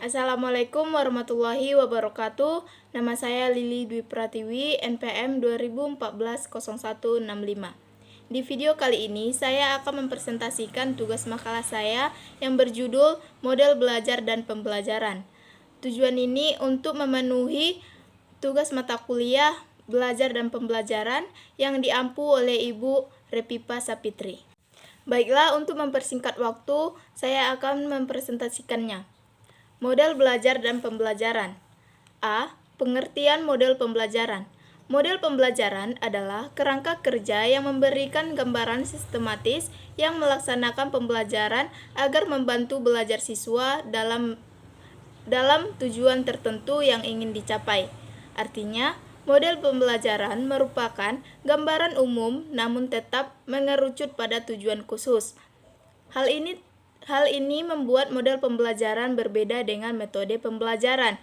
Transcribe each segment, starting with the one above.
Assalamualaikum warahmatullahi wabarakatuh. Nama saya Lili Dwi Pratiwi, NPM 2014-0165. Di video kali ini, saya akan mempresentasikan tugas makalah saya yang berjudul Model Belajar dan Pembelajaran. Tujuan ini untuk memenuhi tugas mata kuliah Belajar dan Pembelajaran yang diampu oleh Ibu Repipa Sapitri. Baiklah, untuk mempersingkat waktu, saya akan mempresentasikannya. Model belajar dan pembelajaran. A. Pengertian model pembelajaran. Model pembelajaran adalah kerangka kerja yang memberikan gambaran sistematis yang melaksanakan pembelajaran agar membantu belajar siswa dalam tujuan tertentu yang ingin dicapai. Artinya, model pembelajaran merupakan gambaran umum namun tetap mengerucut pada tujuan khusus. Hal ini membuat model pembelajaran berbeda dengan metode pembelajaran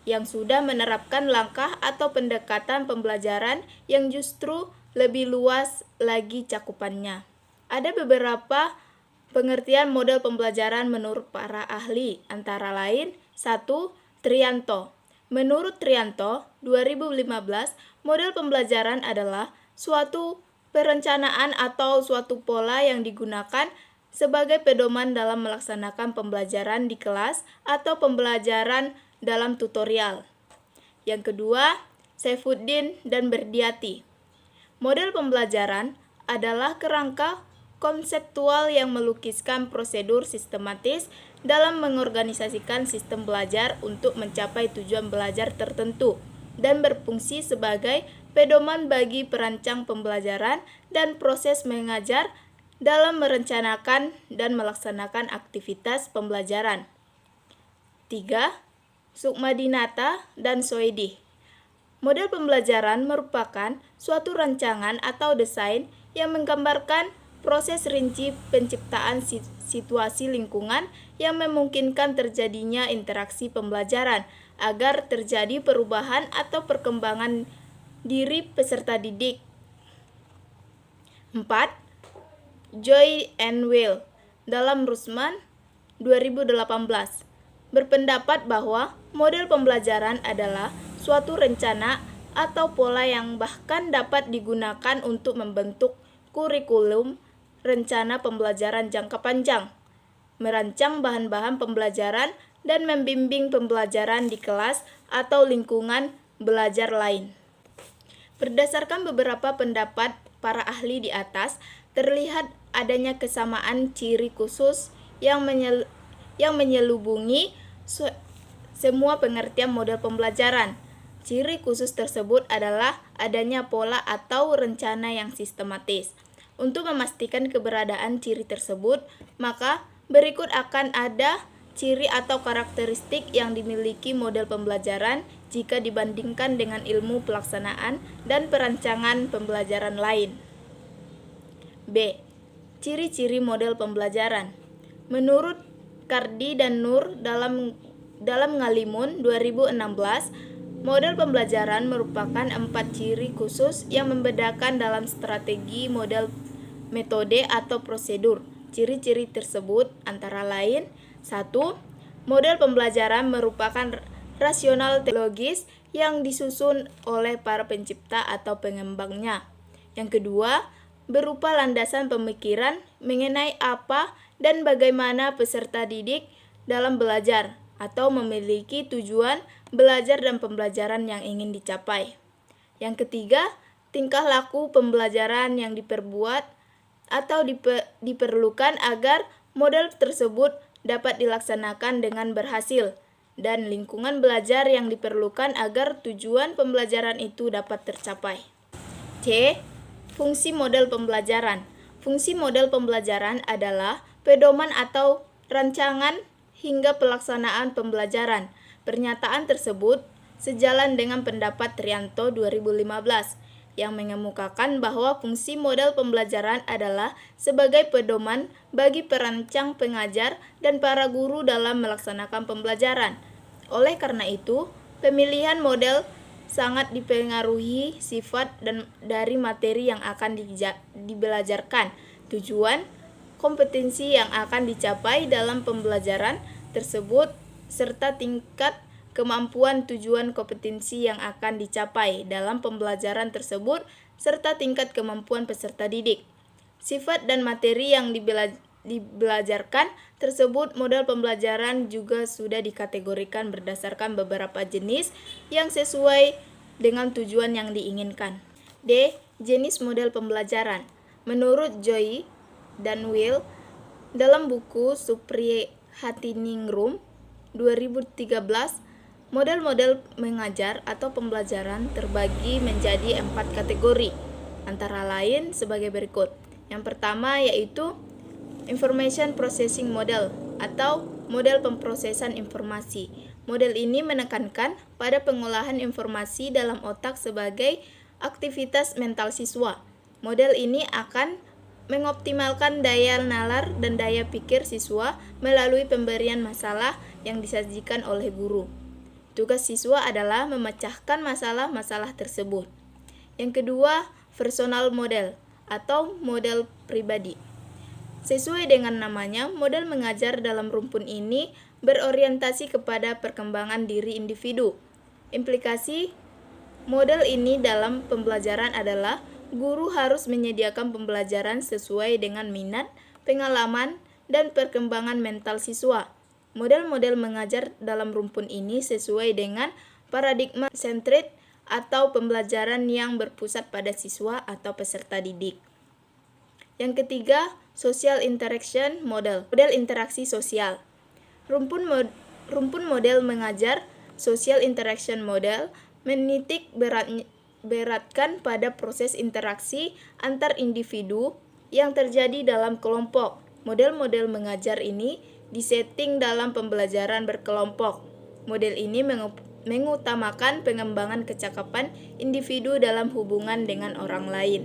yang sudah menerapkan langkah atau pendekatan pembelajaran yang justru lebih luas lagi cakupannya. Ada beberapa pengertian model pembelajaran menurut para ahli, antara lain 1. Trianto. Menurut Trianto, 2015, model pembelajaran adalah suatu perencanaan atau suatu pola yang digunakan sebagai pedoman dalam melaksanakan pembelajaran di kelas atau pembelajaran dalam tutorial. Yang kedua, Saifuddin dan Berdiati. Model pembelajaran adalah kerangka konseptual yang melukiskan prosedur sistematis dalam mengorganisasikan sistem belajar untuk mencapai tujuan belajar tertentu dan berfungsi sebagai pedoman bagi perancang pembelajaran dan proses mengajar dalam merencanakan dan melaksanakan aktivitas pembelajaran. 3. Sukmadinata dan Soedi. Model pembelajaran merupakan suatu rancangan atau desain yang menggambarkan proses rinci penciptaan situasi lingkungan yang memungkinkan terjadinya interaksi pembelajaran agar terjadi perubahan atau perkembangan diri peserta didik. 4. Joy and Will dalam Rusman 2018 berpendapat bahwa model pembelajaran adalah suatu rencana atau pola yang bahkan dapat digunakan untuk membentuk kurikulum, rencana pembelajaran jangka panjang, merancang bahan-bahan pembelajaran, dan membimbing pembelajaran di kelas atau lingkungan belajar lain. Berdasarkan beberapa pendapat para ahli di atas, terlihat adanya kesamaan ciri khusus yang menyelubungi semua pengertian model pembelajaran. Ciri khusus tersebut adalah adanya pola atau rencana yang sistematis. Untuk memastikan keberadaan ciri tersebut, maka berikut akan ada ciri atau karakteristik yang dimiliki model pembelajaran jika dibandingkan dengan ilmu pelaksanaan dan perancangan pembelajaran lain. B. Ciri-ciri model pembelajaran. Menurut Kardi dan Nur dalam Ngalimun 2016, model pembelajaran merupakan 4 ciri khusus yang membedakan dalam strategi, model, metode, atau prosedur. Ciri-ciri tersebut antara lain: 1. Model pembelajaran merupakan rasional logis yang disusun oleh para pencipta atau pengembangnya. Yang kedua, berupa landasan pemikiran mengenai apa dan bagaimana peserta didik dalam belajar atau memiliki tujuan belajar dan pembelajaran yang ingin dicapai. Yang ketiga, tingkah laku pembelajaran yang diperbuat atau diperlukan agar model tersebut dapat dilaksanakan dengan berhasil, dan lingkungan belajar yang diperlukan agar tujuan pembelajaran itu dapat tercapai. C. Fungsi model pembelajaran. Fungsi model pembelajaran adalah pedoman atau rancangan hingga pelaksanaan pembelajaran. Pernyataan tersebut sejalan dengan pendapat Trianto 2015 yang mengemukakan bahwa fungsi model pembelajaran adalah sebagai pedoman bagi perancang, pengajar, dan para guru dalam melaksanakan pembelajaran. Oleh karena itu, pemilihan model sangat dipengaruhi sifat dan dari materi yang akan dibelajarkan, tujuan, kompetensi yang akan dicapai dalam pembelajaran tersebut, serta tingkat kemampuan tujuan kompetensi yang akan dicapai dalam pembelajaran tersebut, serta tingkat kemampuan peserta didik. Sifat dan materi yang dibelajarkan tersebut, model pembelajaran juga sudah dikategorikan berdasarkan beberapa jenis yang sesuai dengan tujuan yang diinginkan. D. Jenis model pembelajaran. Menurut Joy dan Will dalam buku Suprihatiningrum 2013, model-model mengajar atau pembelajaran terbagi menjadi 4 kategori, antara lain sebagai berikut. Yang pertama yaitu Information Processing Model atau model pemrosesan informasi. Model ini menekankan pada pengolahan informasi dalam otak sebagai aktivitas mental siswa. Model ini akan mengoptimalkan daya nalar dan daya pikir siswa melalui pemberian masalah yang disajikan oleh guru. Tugas siswa adalah memecahkan masalah-masalah tersebut. Yang kedua, Personal Model atau model pribadi. Sesuai dengan namanya, model mengajar dalam rumpun ini berorientasi kepada perkembangan diri individu. Implikasi model ini dalam pembelajaran adalah guru harus menyediakan pembelajaran sesuai dengan minat, pengalaman, dan perkembangan mental siswa. Model-model mengajar dalam rumpun ini sesuai dengan paradigma centered atau pembelajaran yang berpusat pada siswa atau peserta didik. Yang ketiga, Social Interaction Model, model interaksi sosial. Rumpun model mengajar Social Interaction Model menitik beratkan pada proses interaksi antar individu yang terjadi dalam kelompok. Model-model mengajar ini disetting dalam pembelajaran berkelompok. Model ini mengutamakan pengembangan kecakapan individu dalam hubungan dengan orang lain.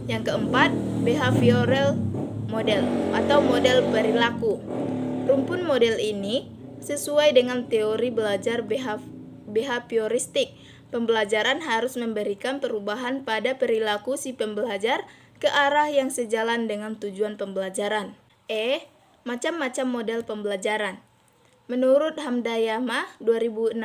Yang keempat, Behavioral Model atau model perilaku. Rumpun model ini sesuai dengan teori belajar behavioristik. Pembelajaran harus memberikan perubahan pada perilaku si pembelajar ke arah yang sejalan dengan tujuan pembelajaran. E. Macam-macam model pembelajaran. Menurut Hamdayama 2016,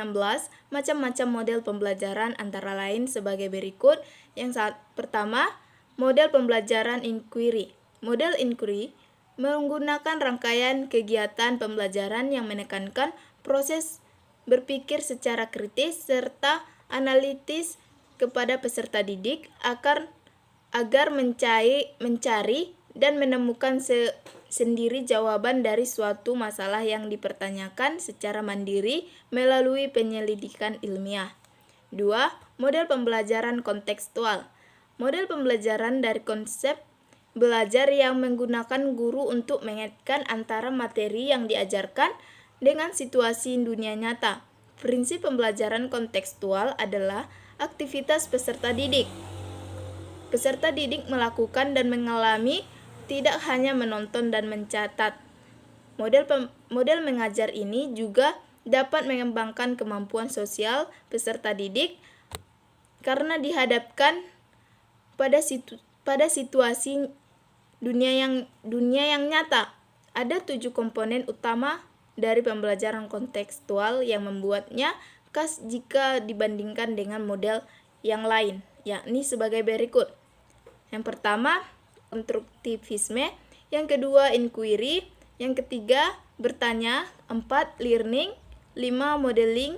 macam-macam model pembelajaran antara lain sebagai berikut. Yang pertama, model pembelajaran inquiry. Model inquiry menggunakan rangkaian kegiatan pembelajaran yang menekankan proses berpikir secara kritis serta analitis kepada peserta didik agar mencari dan menemukan sendiri jawaban dari suatu masalah yang dipertanyakan secara mandiri melalui penyelidikan ilmiah. 2. Model pembelajaran kontekstual. Model pembelajaran dari konsep belajar yang menggunakan guru untuk mengaitkan antara materi yang diajarkan dengan situasi dunia nyata. Prinsip pembelajaran kontekstual adalah aktivitas peserta didik. Peserta didik melakukan dan mengalami, tidak hanya menonton dan mencatat. Model mengajar ini juga dapat mengembangkan kemampuan sosial peserta didik karena dihadapkan pada situasi dunia yang nyata. Ada 7 komponen utama dari pembelajaran kontekstual yang membuatnya khas jika dibandingkan dengan model yang lain, yakni sebagai berikut. Yang pertama, konstruktivisme. Yang kedua, inquiry. Yang ketiga, bertanya. 4, learning. 5, modeling.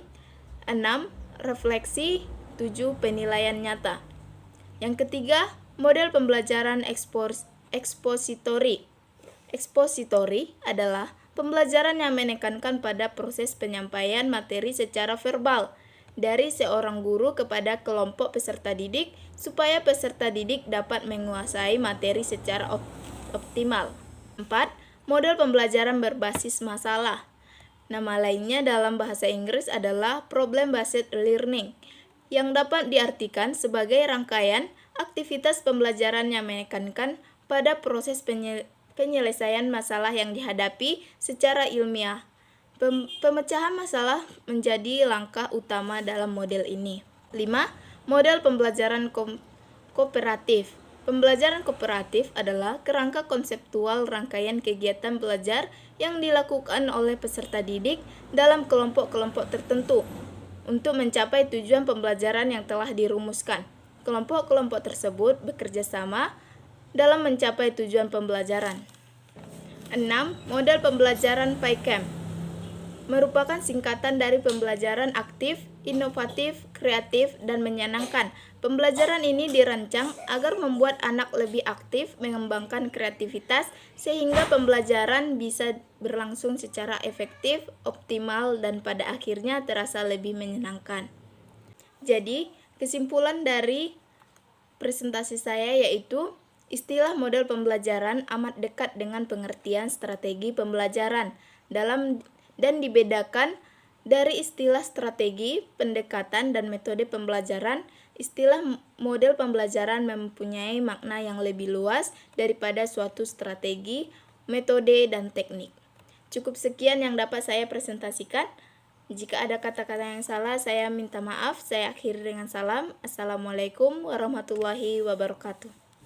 6, refleksi. 7, penilaian nyata. Yang ketiga, model pembelajaran expository. Expository adalah pembelajaran yang menekankan pada proses penyampaian materi secara verbal dari seorang guru kepada kelompok peserta didik supaya peserta didik dapat menguasai materi secara optimal. 4. Model pembelajaran berbasis masalah. Nama lainnya dalam bahasa Inggris adalah problem-based learning, yang dapat diartikan sebagai rangkaian aktivitas pembelajaran yang menekankan pada proses penyelesaian masalah yang dihadapi secara ilmiah. Pemecahan masalah menjadi langkah utama dalam model ini. 5. Model pembelajaran kooperatif. Pembelajaran kooperatif adalah kerangka konseptual rangkaian kegiatan belajar yang dilakukan oleh peserta didik dalam kelompok-kelompok tertentu untuk mencapai tujuan pembelajaran yang telah dirumuskan. Kelompok-kelompok tersebut bekerja sama dalam mencapai tujuan pembelajaran. 6. Model pembelajaran PyCamp merupakan singkatan dari pembelajaran aktif, inovatif, kreatif, dan menyenangkan. Pembelajaran ini dirancang agar membuat anak lebih aktif, mengembangkan kreativitas, sehingga pembelajaran bisa berlangsung secara efektif, optimal, dan pada akhirnya terasa lebih menyenangkan. Jadi, kesimpulan dari presentasi saya yaitu istilah model pembelajaran amat dekat dengan pengertian strategi pembelajaran dan dibedakan dari istilah strategi, pendekatan, dan metode pembelajaran. Istilah model pembelajaran mempunyai makna yang lebih luas daripada suatu strategi, metode, dan teknik. Cukup sekian yang dapat saya presentasikan. Jika ada kata-kata yang salah, saya minta maaf. Saya akhiri dengan salam. Assalamualaikum warahmatullahi wabarakatuh.